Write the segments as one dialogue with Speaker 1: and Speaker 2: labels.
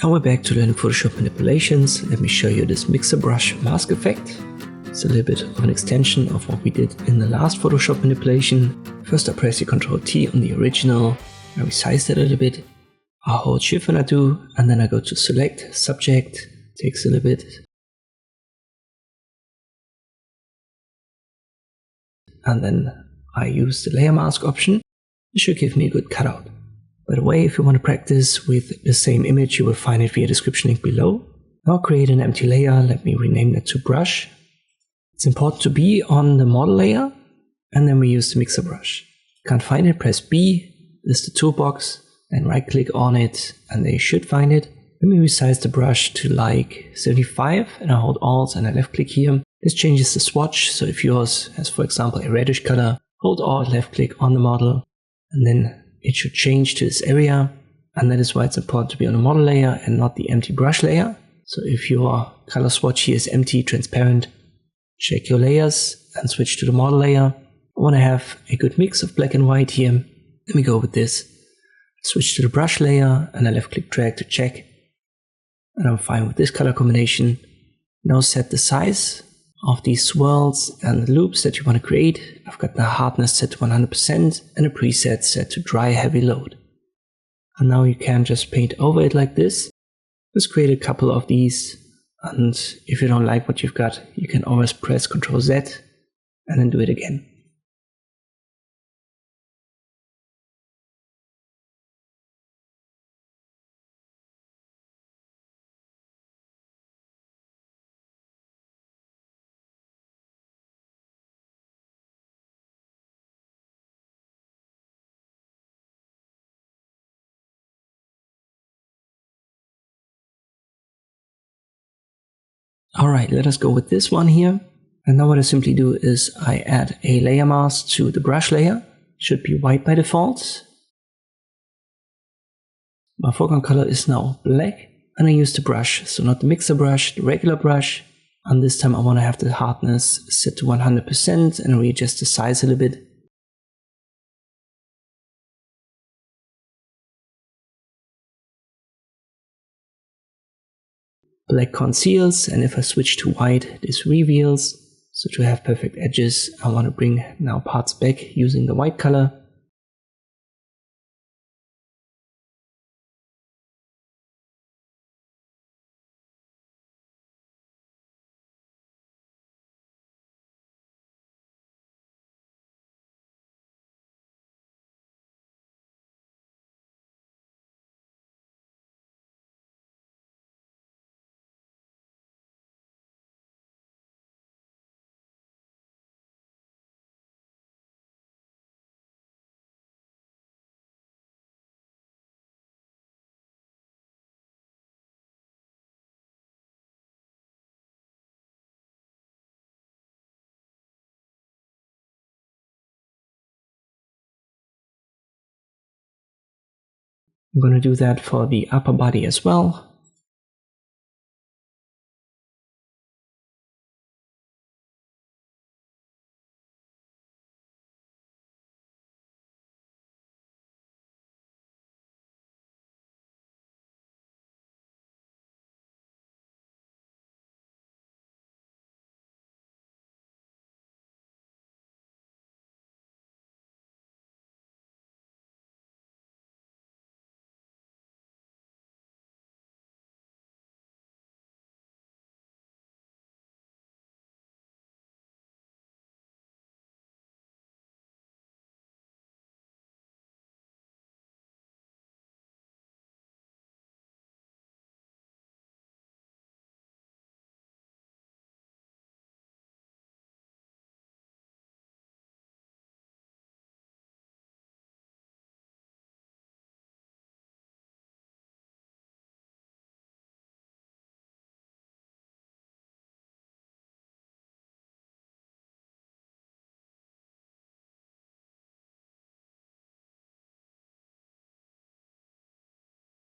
Speaker 1: And we're back to learning Photoshop manipulations. Let me show you this mixer brush mask effect. It's a little bit of an extension of what we did in the last Photoshop manipulation. First I press the Ctrl T on the original, I resize it a little bit. I hold Shift when I do, and then I go to Select, Subject, takes a little bit. And then I use the layer mask option. It should give me a good cutout. By the way, if you want to practice with the same image, you will find it via description link below. Now I'll create an empty layer. Let me rename that to brush. It's important to be on the model layer, and then we use the mixer brush. Can't find it, press B, this is the toolbox, and right click on it, and they should find it. Let me resize the brush to like 75, and I hold Alt and I left click here. This changes the swatch, so if yours has, for example, a reddish color, hold Alt, left click on the model, and then it should change to this area. And that is why it's important to be on the model layer and not the empty brush layer. So if your color swatch here is empty, transparent, check your layers and switch to the model layer. I want to have a good mix of black and white here. Let me go with this. Switch to the brush layer and I left click drag to check. And I'm fine with this color combination. Now set the size of these swirls and the loops that you want to create. I've got the hardness set to 100% and a preset set to dry heavy load. And now you can just paint over it like this. Just create a couple of these, and if you don't like what you've got, you can always press Ctrl Z and then do it again. Alright, let us go with this one here. And now what I simply do is I add a layer mask to the brush layer. It should be white by default. My foreground color is now black. And I use the brush, so not the mixer brush, the regular brush. And this time I want to have the hardness set to 100% and readjust the size a little bit. Black conceals, and if I switch to white, this reveals. So to have perfect edges, I want to bring now parts back using the white color. I'm going to do that for the upper body as well.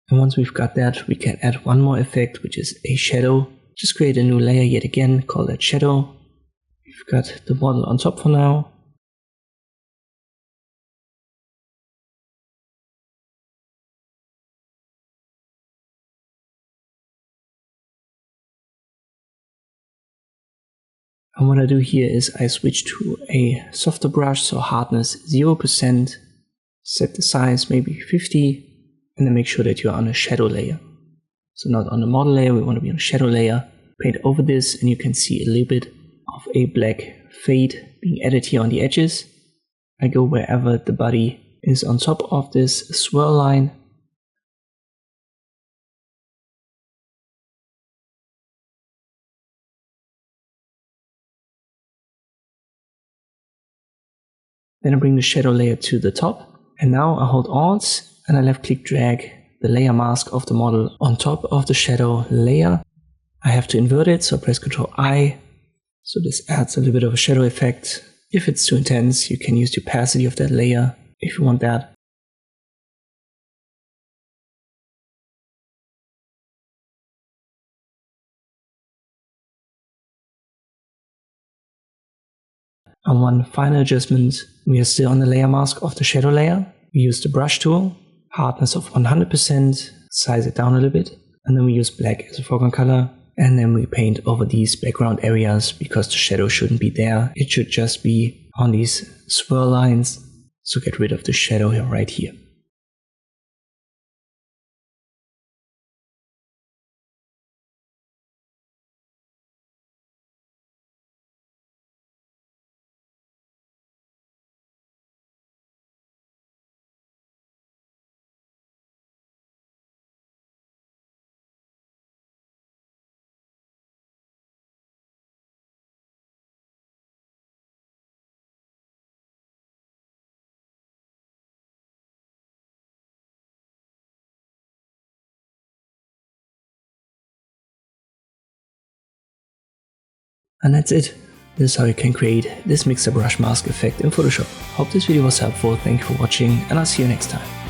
Speaker 1: And once we've got that, we can add one more effect, which is a shadow. Just create a new layer yet again, call that shadow. We've got the model on top for now. And what I do here is I switch to a softer brush, so hardness 0%, set the size maybe 50, and then make sure that you're on a shadow layer. So not on the model layer, we want to be on a shadow layer. Paint over this and you can see a little bit of a black fade being added here on the edges. I go wherever the body is on top of this swirl line. Then I bring the shadow layer to the top, and now I hold Alt and I left click drag the layer mask of the model on top of the shadow layer. I have to invert it, so press Ctrl I, so this adds a little bit of a shadow effect. If it's too intense, you can use the opacity of that layer if you want that. And one final adjustment, we are still on the layer mask of the shadow layer. We use the brush tool, hardness of 100%, size it down a little bit, and then we use black as a foreground color, and then we paint over these background areas because the shadow shouldn't be there. It should just be on these swirl lines, so get rid of the shadow here, right here. And that's it. This is how you can create this mixer brush mask effect in Photoshop. Hope this video was helpful, thank you for watching, and I'll see you next time.